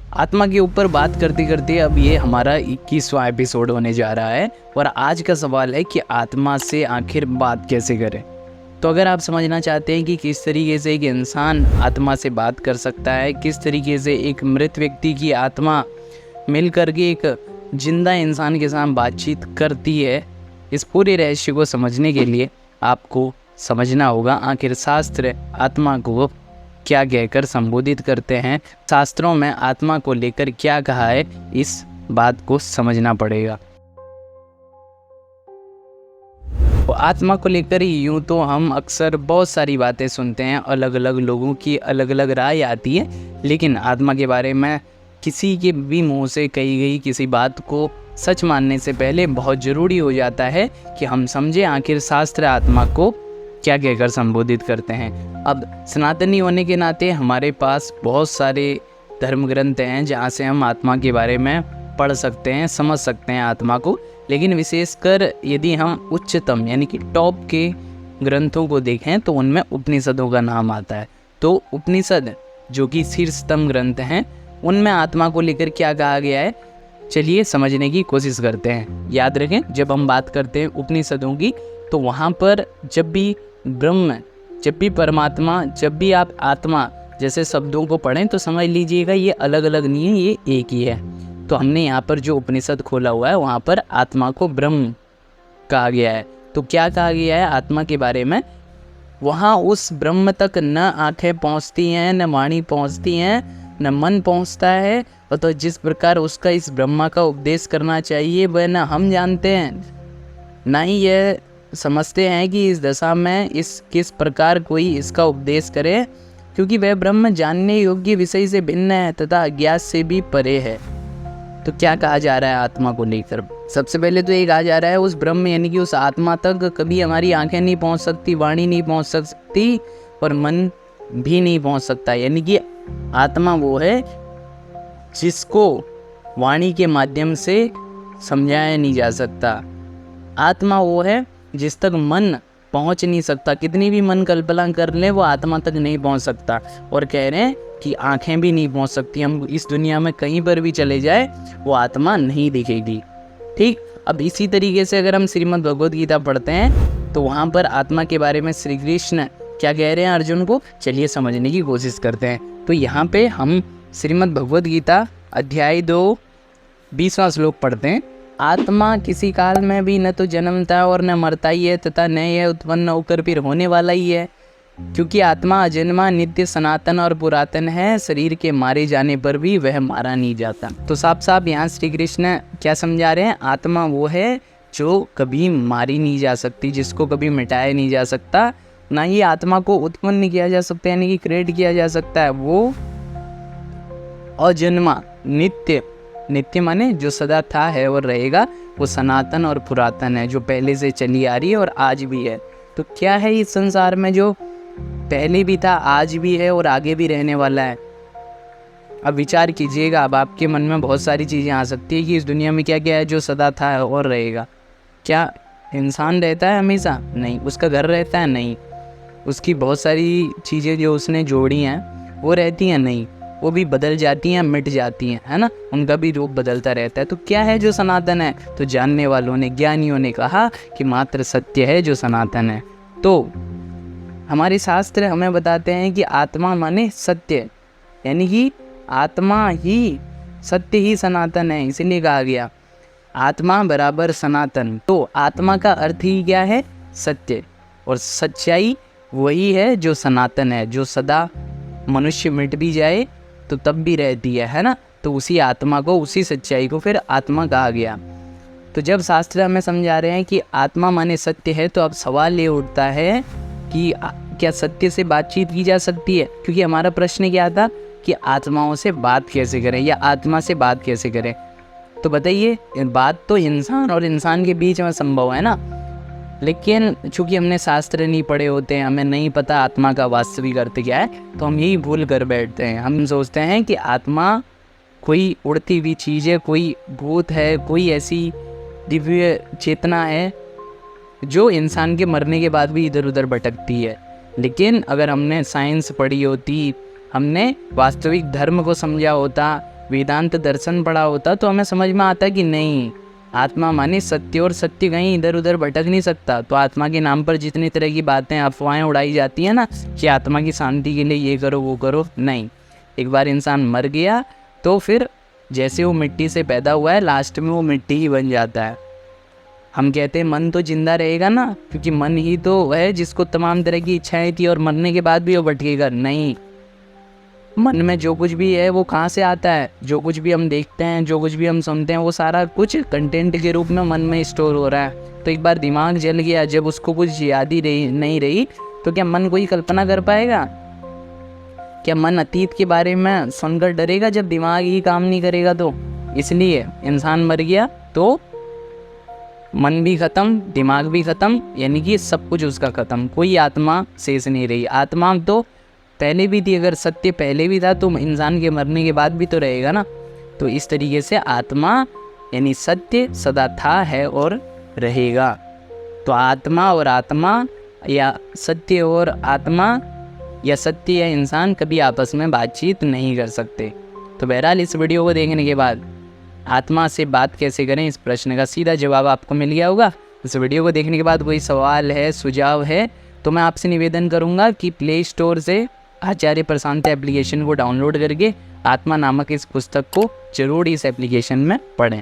आत्मा के ऊपर बात करते करते अब ये हमारा 21वां एपिसोड होने जा रहा है और आज का सवाल है कि आत्मा से आखिर बात कैसे करें। तो अगर आप समझना चाहते हैं कि किस तरीके से एक इंसान आत्मा से बात कर सकता है, किस तरीके से एक मृत व्यक्ति की आत्मा मिल करके एक जिंदा इंसान के साथ बातचीत करती है, इस पूरे रहस्य को समझने के लिए आपको समझना होगा आखिर शास्त्र आत्मा को क्या कहकर संबोधित करते हैं, शास्त्रों में आत्मा को लेकर क्या कहा है, इस बात को समझना पड़ेगा। तो आत्मा को लेकर यूँ तो हम अक्सर बहुत सारी बातें सुनते हैं, अलग अलग लोगों की अलग अलग राय आती है, लेकिन आत्मा के बारे में किसी के भी मुंह से कही गई किसी बात को सच मानने से पहले बहुत ज़रूरी हो जाता है कि हम समझें आखिर शास्त्र आत्मा को क्या कहकर संबोधित करते हैं। अब सनातनी होने के नाते हमारे पास बहुत सारे धर्म ग्रंथ हैं जहाँ से हम आत्मा के बारे में पढ़ सकते हैं, समझ सकते हैं आत्मा को। लेकिन विशेषकर यदि हम उच्चतम यानी कि टॉप के ग्रंथों को देखें तो उनमें उपनिषदों का नाम आता है। तो उपनिषद जो कि शीर्षतम ग्रंथ हैं, उनमें आत्मा को लेकर क्या कहा गया है, चलिए समझने की कोशिश करते हैं। याद रखें, जब हम बात करते हैं उपनिषदों की तो वहाँ पर जब भी ब्रह्म, जब भी परमात्मा, जब भी आप आत्मा जैसे शब्दों को पढ़ें तो समझ लीजिएगा ये अलग अलग नहीं है, ये एक ही है। तो हमने यहाँ पर जो उपनिषद खोला हुआ है वहाँ पर आत्मा को ब्रह्म कहा गया है। तो क्या कहा गया है आत्मा के बारे में, वहाँ उस ब्रह्म तक न आँखें पहुँचती हैं, न वाणी पहुँचती हैं, न मन पहुँचता है। और तो जिस प्रकार उसका इस ब्रह्मा का उपदेश करना चाहिए वह न हम जानते हैं, ना ही यह समझते हैं कि इस दशा में इस किस प्रकार कोई इसका उपदेश करे, क्योंकि वह ब्रह्म जानने योग्य विषय से भिन्न है तथा अज्ञात से भी परे है। तो क्या कहा जा रहा है आत्मा को लेकर, सबसे पहले तो ये कहा जा रहा है उस ब्रह्म यानी कि उस आत्मा तक कभी हमारी आंखें नहीं पहुंच सकती, वाणी नहीं पहुंच सकती और मन भी नहीं पहुंच सकता। यानी कि आत्मा वो है जिसको वाणी के माध्यम से समझाया नहीं जा सकता। आत्मा वो है जिस तक मन पहुंच नहीं सकता, कितनी भी मन कल्पना कर ले वो आत्मा तक नहीं पहुंच सकता। और कह रहे हैं कि आंखें भी नहीं पहुंच सकती, हम इस दुनिया में कहीं पर भी चले जाए वो आत्मा नहीं दिखेगी। ठीक, अब इसी तरीके से अगर हम श्रीमद् भगवद गीता पढ़ते हैं तो वहाँ पर आत्मा के बारे में श्री कृष्ण क्या कह रहे हैं अर्जुन को, चलिए समझने की कोशिश करते हैं। तो यहाँ पे हम श्रीमद् भगवद गीता अध्याय 2 20वां श्लोक पढ़ते हैं। आत्मा किसी काल में भी न तो जन्मता और न मरता ही है तथा न यह उत्पन्न होकर फिर होने वाला ही है, क्योंकि आत्मा अजन्मा, नित्य, सनातन और पुरातन है। शरीर के मारे जाने पर भी वह मारा नहीं जाता। तो साफ साफ यहाँ श्री कृष्ण क्या समझा रहे हैं, आत्मा वो है जो कभी मारी नहीं जा सकती, जिसको कभी मिटाया नहीं जा सकता, ना ही आत्मा को उत्पन्न किया जा सकता है यानी कि क्रिएट किया जा सकता है। वो अजन्मा, नित्य, नित्य माने जो सदा था है और रहेगा, वो सनातन और पुरातन है, जो पहले से चली आ रही है और आज भी है। तो क्या है इस संसार में जो पहले भी था, आज भी है और आगे भी रहने वाला है। अब विचार कीजिएगा, अब आपके मन में बहुत सारी चीज़ें आ सकती है कि इस दुनिया में क्या क्या है जो सदा था और रहेगा। क्या इंसान रहता है हमेशा? नहीं। उसका घर रहता है? नहीं। उसकी बहुत सारी चीज़ें जो उसने जोड़ी हैं वो रहती हैं? नहीं। वो भी बदल जाती हैं, मिट जाती हैं, है ना, उनका भी रूप बदलता रहता है। तो क्या है जो सनातन है? तो जानने वालों ने, ज्ञानियों ने कहा कि मात्र सत्य है जो सनातन है। तो हमारे शास्त्र हमें बताते हैं कि आत्मा माने सत्य, यानी कि आत्मा ही सत्य ही सनातन है, इसीलिए कहा गया आत्मा बराबर सनातन। तो आत्मा का अर्थ ही क्या है? सत्य। और सच्चाई वही है जो सनातन है, जो सदा मनुष्य मिट भी जाए तो तब भी रहती है ना। तो उसी आत्मा को, उसी सच्चाई को फिर आत्मा कहा गया। तो जब शास्त्र हमें समझा रहे हैं कि आत्मा माने सत्य है, तो अब सवाल ये उठता है कि क्या सत्य से बातचीत की जा सकती है? क्योंकि हमारा प्रश्न क्या था कि आत्माओं से बात कैसे करें या आत्मा से बात कैसे करें। तो बताइए, बात तो इंसान और इंसान के बीच में संभव है ना, लेकिन चूँकि हमने शास्त्र नहीं पढ़े होते हैं, हमें नहीं पता आत्मा का वास्तविक अर्थ क्या है, तो हम यही भूल कर बैठते हैं। हम सोचते हैं कि आत्मा कोई उड़ती हुई चीज़ है, कोई भूत है, कोई ऐसी दिव्य चेतना है जो इंसान के मरने के बाद भी इधर उधर भटकती है। लेकिन अगर हमने साइंस पढ़ी होती, हमने वास्तविक धर्म को समझा होता, वेदांत दर्शन पढ़ा होता तो हमें समझ में आता कि नहीं, आत्मा माने सत्य, और सत्य कहीं इधर उधर भटक नहीं सकता। तो आत्मा के नाम पर जितनी तरह की बातें, अफवाहें उड़ाई जाती हैं ना कि आत्मा की शांति के लिए ये करो वो करो, नहीं। एक बार इंसान मर गया तो फिर जैसे वो मिट्टी से पैदा हुआ है, लास्ट में वो मिट्टी ही बन जाता है। हम कहते हैं मन तो जिंदा रहेगा ना, क्योंकि मन ही तो है जिसको तमाम तरह की इच्छाएं थी और मरने के बाद भी वो भटकेगा नहीं। मन में जो कुछ भी है वो कहाँ से आता है? जो कुछ भी हम देखते हैं, जो कुछ भी हम सुनते हैं, वो सारा कुछ कंटेंट के रूप में मन में स्टोर हो रहा है। तो एक बार दिमाग जल गया, जब उसको कुछ याद ही नहीं रही, तो क्या मन कोई कल्पना कर पाएगा? क्या मन अतीत के बारे में सुनकर डरेगा जब दिमाग ही काम नहीं करेगा? तो इसलिए इंसान मर गया तो मन भी ख़त्म, दिमाग भी ख़त्म, यानी कि सब कुछ उसका ख़त्म, कोई आत्मा शेष नहीं रही। आत्मा तो पहले भी थी, अगर सत्य पहले भी था तो इंसान के मरने के बाद भी तो रहेगा ना। तो इस तरीके से आत्मा यानी सत्य सदा था, है और रहेगा। तो आत्मा और आत्मा, या सत्य और आत्मा, या सत्य या इंसान कभी आपस में बातचीत नहीं कर सकते। तो बहरहाल इस वीडियो को देखने के बाद आत्मा से बात कैसे करें, इस प्रश्न का सीधा जवाब आपको मिल गया होगा। इस वीडियो को देखने के बाद कोई सवाल है, सुझाव है, तो मैं आपसे निवेदन करूंगा कि प्ले स्टोर से आचार्य प्रशांत एप्लीकेशन को डाउनलोड करके आत्मा नामक इस पुस्तक को जरूर इस एप्लीकेशन में पढ़ें।